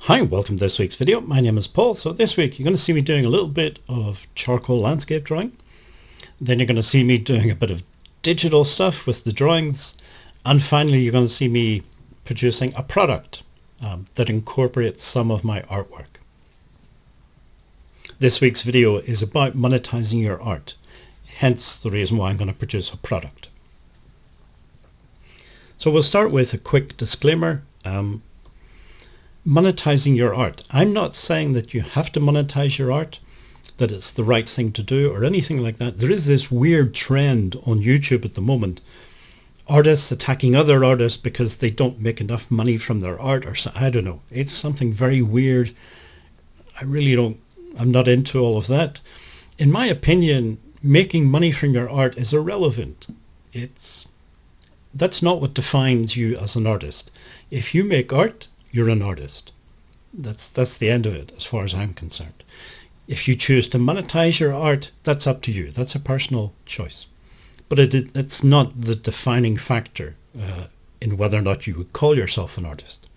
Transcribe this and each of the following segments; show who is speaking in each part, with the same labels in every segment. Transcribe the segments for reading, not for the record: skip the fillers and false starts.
Speaker 1: Hi, welcome to this week's video. My name is Paul. So this week you're going to see me doing a little bit of charcoal landscape drawing. Then you're going to see me doing a bit of digital stuff with the drawings. And finally you're going to see me producing a product that incorporates some of my artwork. This week's video is about monetizing your art. Hence the reason why I'm going to produce a product. So we'll start with a quick disclaimer. Monetizing your art. I'm not saying that you have to monetize your art, that it's the right thing to do or anything like that. There is this weird trend on YouTube at the moment. Artists attacking other artists because they don't make enough money from their art, or so, I don't know. It's something very weird. I'm not into all of that. In my opinion, making money from your art is irrelevant. That's not what defines you as an artist. If you make art, you're an artist. That's the end of it as far as I'm concerned. If you choose to monetize your art, that's up to you. That's a personal choice. But it's not the defining factor in whether or not you would call yourself an artist.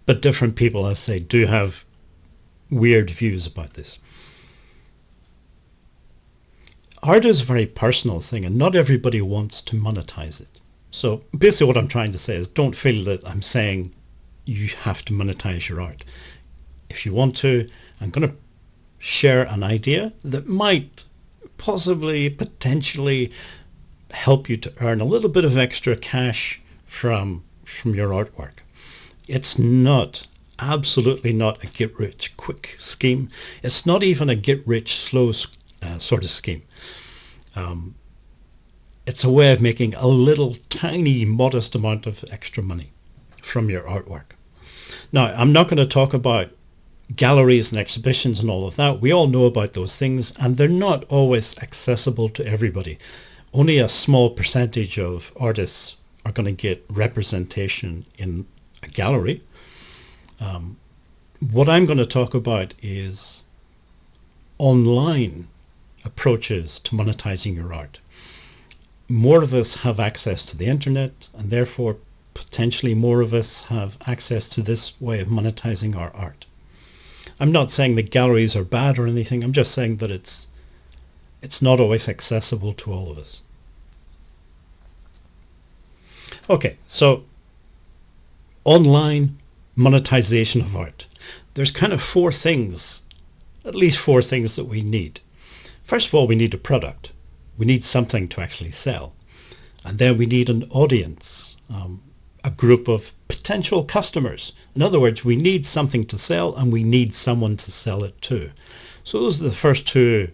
Speaker 1: But different people, as I say, do have weird views about this. Art is a very personal thing and not everybody wants to monetize it. So basically what I'm trying to say is don't feel that I'm saying you have to monetize your art. If you want to, I'm going to share an idea that might possibly, potentially help you to earn a little bit of extra cash from your artwork. It's not, absolutely not a get-rich-quick scheme. It's not even a get-rich-slow sort of scheme. It's a way of making a little tiny modest amount of extra money from your artwork. Now, I'm not going to talk about galleries and exhibitions and all of that. We all know about those things and they're not always accessible to everybody. Only a small percentage of artists are going to get representation in a gallery. What I'm going to talk about is online approaches to monetizing your art. More of us have access to the internet and therefore potentially more of us have access to this way of monetizing our art. I'm not saying that galleries are bad or anything. I'm just saying that it's not always accessible to all of us. Okay, so online monetization of art. There's kind of at least four things that we need. First of all, we need a product. We need something to actually sell. And then we need an audience, a group of potential customers. In other words, we need something to sell and we need someone to sell it to. So those are the first two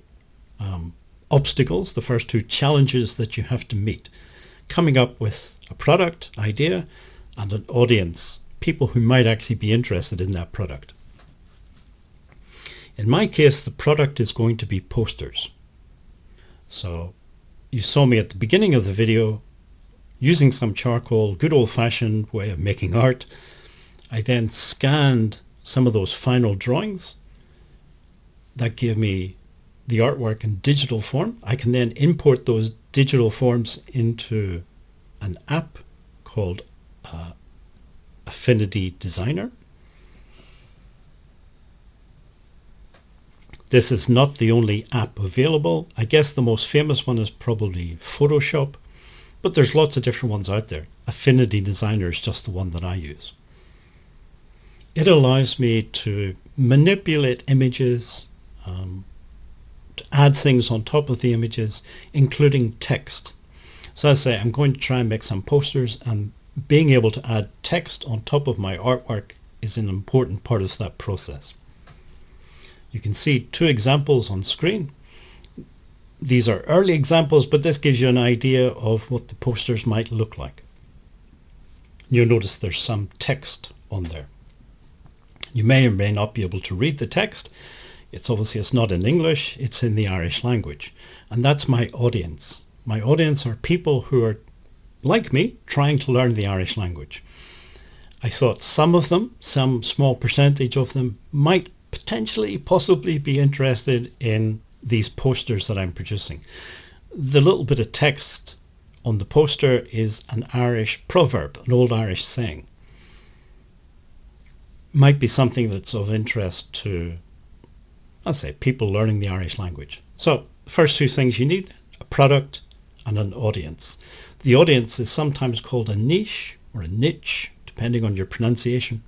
Speaker 1: obstacles, the first two challenges that you have to meet. Coming up with a product idea and an audience, people who might actually be interested in that product. In my case, the product is going to be posters. So you saw me at the beginning of the video using some charcoal, good old-fashioned way of making art. I then scanned some of those final drawings. That gave me the artwork in digital form. I can then import those digital forms into an app called Affinity Designer. This is not the only app available. I guess the most famous one is probably Photoshop, but there's lots of different ones out there. Affinity Designer is just the one that I use. It allows me to manipulate images, to add things on top of the images, including text. So as I say, I'm going to try and make some posters, and being able to add text on top of my artwork is an important part of that process. You can see two examples on screen. These are early examples, but this gives you an idea of what the posters might look like. You'll notice there's some text on there. You may or may not be able to read the text. It's not in English, it's in the Irish language. And that's my audience. My audience are people who are, like me, trying to learn the Irish language. I thought some of them, some small percentage of them, might potentially, possibly be interested in these posters that I'm producing. The little bit of text on the poster is an Irish proverb, an old Irish saying. might be something that's of interest to, let's say, people learning the Irish language. So first two things you need: a product and an audience. The audience is sometimes called a niche or a niche, depending on your pronunciation.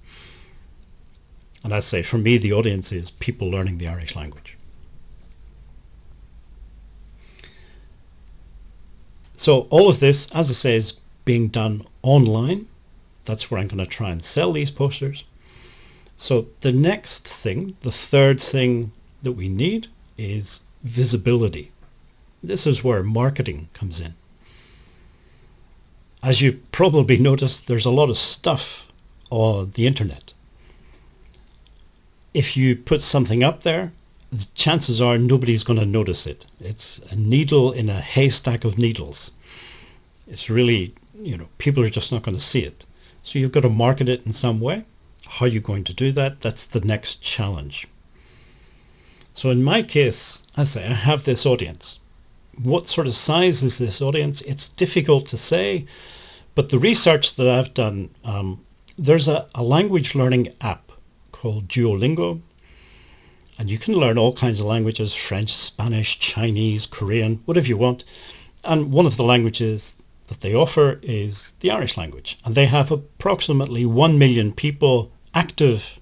Speaker 1: And I say, for me, the audience is people learning the Irish language. So all of this, as I say, is being done online. That's where I'm going to try and sell these posters. So the next thing, the third thing that we need, is visibility. This is where marketing comes in. As you probably noticed, there's a lot of stuff on the internet. If you put something up there, the chances are nobody's going to notice it. It's a needle in a haystack of needles. It's really, people are just not going to see it. So you've got to market it in some way. How are you going to do that? That's the next challenge. So in my case, I say I have this audience. What sort of size is this audience? It's difficult to say, but the research that I've done, there's a language learning app called Duolingo, and you can learn all kinds of languages: French, Spanish, Chinese, Korean, whatever you want. And one of the languages that they offer is the Irish language, and they have approximately 1 million people, active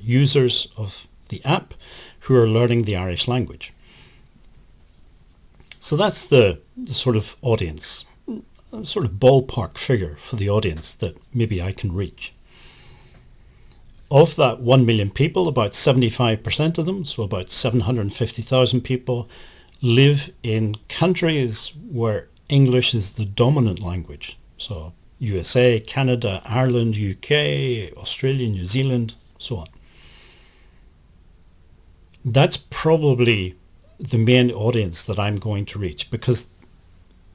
Speaker 1: users of the app, who are learning the Irish language. So that's the sort of audience, sort of ballpark figure for the audience that maybe I can reach. Of that 1 million people, about 75% of them, so about 750,000 people, live in countries where English is the dominant language. So USA, Canada, Ireland, UK, Australia, New Zealand, so on. That's probably the main audience that I'm going to reach, because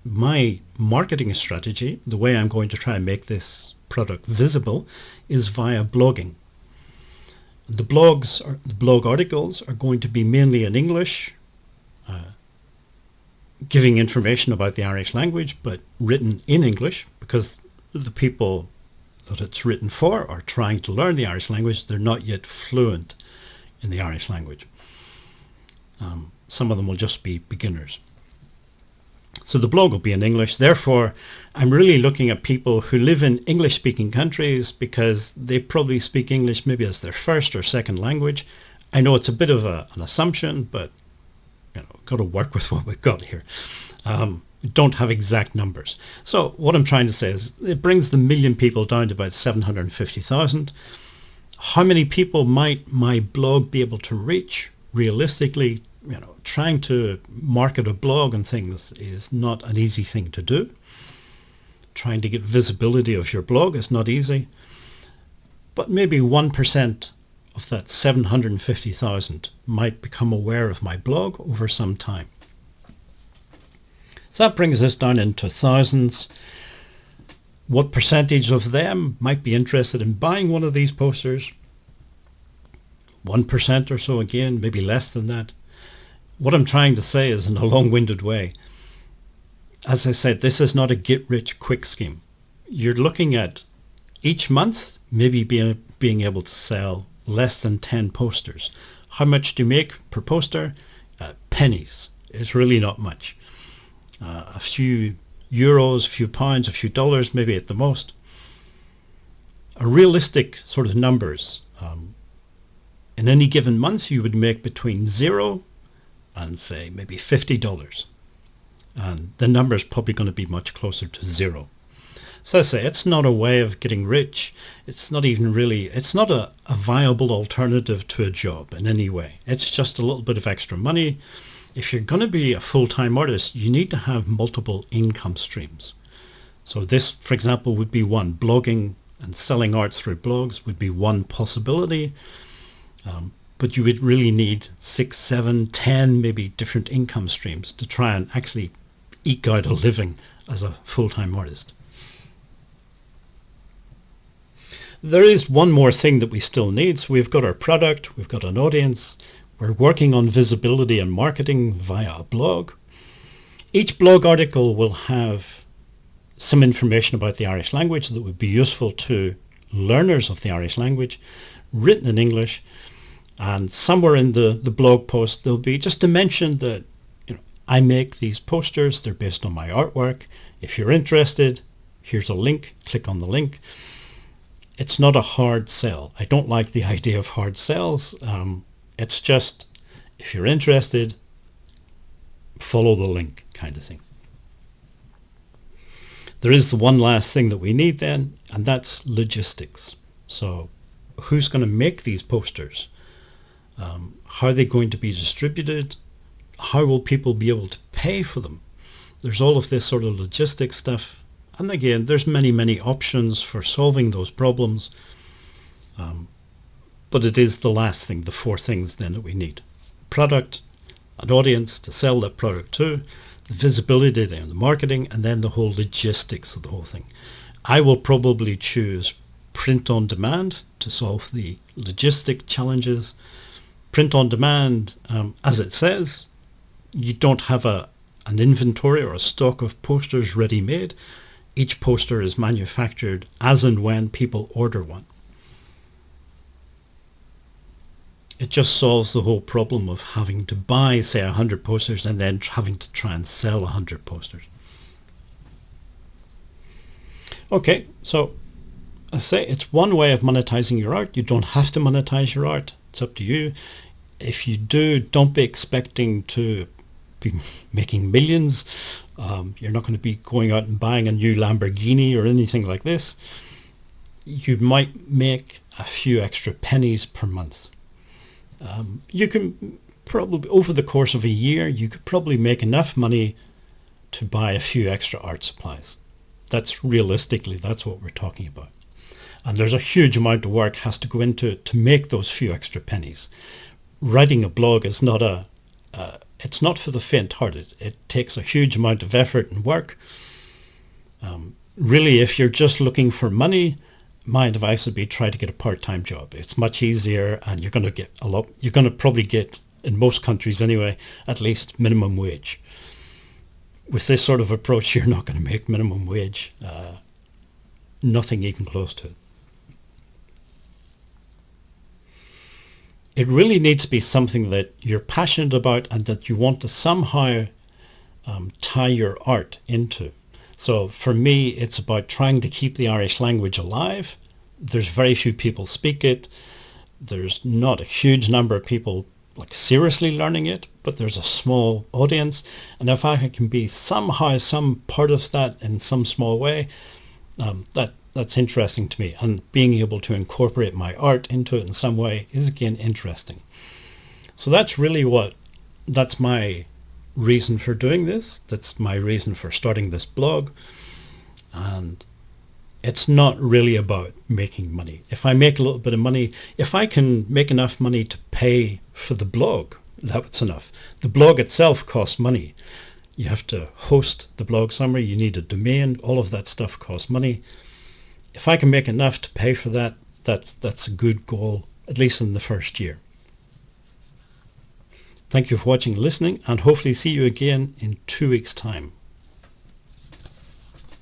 Speaker 1: my marketing strategy, the way I'm going to try and make this product visible, is via blogging. The blog articles are going to be mainly in English, giving information about the Irish language, but written in English, because the people that it's written for are trying to learn the Irish language. They're not yet fluent in the Irish language. Some of them will just be beginners. So the blog will be in English. Therefore, I'm really looking at people who live in English-speaking countries, because they probably speak English maybe as their first or second language. I know it's a bit of an assumption, but got to work with what we've got here. We don't have exact numbers. So what I'm trying to say is it brings the 1 million people down to about 750,000. How many people might my blog be able to reach? Realistically, trying to market a blog and things is not an easy thing to do. Trying to get visibility of your blog is not easy. But maybe 1% of that 750,000 might become aware of my blog over some time. So that brings us down into thousands. What percentage of them might be interested in buying one of these posters? 1% or so, again, maybe less than that. What I'm trying to say is, in a long-winded way, as I said, this is not a get-rich-quick scheme. You're looking at each month maybe being able to sell less than 10 posters. How much do you make per poster? Pennies. It's really not much. A few euros, a few pounds, a few dollars, maybe at the most. A realistic sort of numbers. In any given month, you would make between 0 and say maybe $50. And the number is probably going to be much closer to 0. So I say it's not a way of getting rich. It's not even really, it's not a viable alternative to a job in any way. It's just a little bit of extra money. If you're going to be a full-time artist, you need to have multiple income streams. So this, for example, would be one. Blogging and selling art through blogs would be one possibility. But you would really need 6, 7, 10 maybe different income streams to try and actually eke out a living as a full-time artist. There is one more thing that we still need. So we've got our product, we've got an audience, we're working on visibility and marketing via a blog. Each blog article will have some information about the Irish language that would be useful to learners of the Irish language, written in English, and somewhere in the blog post there'll be just a mention that I make these posters, they're based on my artwork. If you're interested, here's a link, click on the link. It's not a hard sell. I don't like the idea of hard sells. It's just, if you're interested, follow the link kind of thing. There is the one last thing that we need then, and that's logistics. So who's going to make these posters? How are they going to be distributed? How will people be able to pay for them? There's all of this sort of logistics stuff. And again, there's many options for solving those problems. But it is the last thing, the four things then that we need. Product, an audience to sell that product to, the visibility and the marketing, and then the whole logistics of the whole thing. I will probably choose print on demand to solve the logistic challenges. Print on demand, as it says, you don't have an inventory or a stock of posters ready made. Each poster is manufactured as and when people order one. It just solves the whole problem of having to buy, say, 100 posters and then having to try and sell 100 posters. Okay, so I say it's one way of monetizing your art. You don't have to monetize your art. It's up to you. If you do, don't be expecting to be making millions. You're not going to be going out and buying a new Lamborghini or anything like this. You might make a few extra pennies per month. You can probably, over the course of a year, you could probably make enough money to buy a few extra art supplies. That's realistically, that's what we're talking about. And there's a huge amount of work has to go into it to make those few extra pennies. Writing a blog is not it's not for the faint-hearted. It takes a huge amount of effort and work. Really, if you're just looking for money, my advice would be try to get a part-time job. It's much easier, and you're going to get a lot. You're going to probably get, in most countries anyway, at least minimum wage. With this sort of approach, you're not going to make minimum wage. Nothing even close to it. It really needs to be something that you're passionate about and that you want to somehow tie your art into. So for me, it's about trying to keep the Irish language alive. There's very few people speak it. There's not a huge number of people seriously learning it, but there's a small audience. And if I can be somehow some part of that in some small way, that's interesting to me, and being able to incorporate my art into it in some way is again interesting. So that's my reason for doing this. That's my reason for starting this blog. And it's not really about making money. If I make a little bit of money, if I can make enough money to pay for the blog, that's enough. The blog itself costs money. You have to host the blog somewhere, you need a domain, all of that stuff costs money. If I can make enough to pay for that, that's a good goal, at least in the first year. Thank you for watching and listening, and hopefully see you again in 2 weeks' time.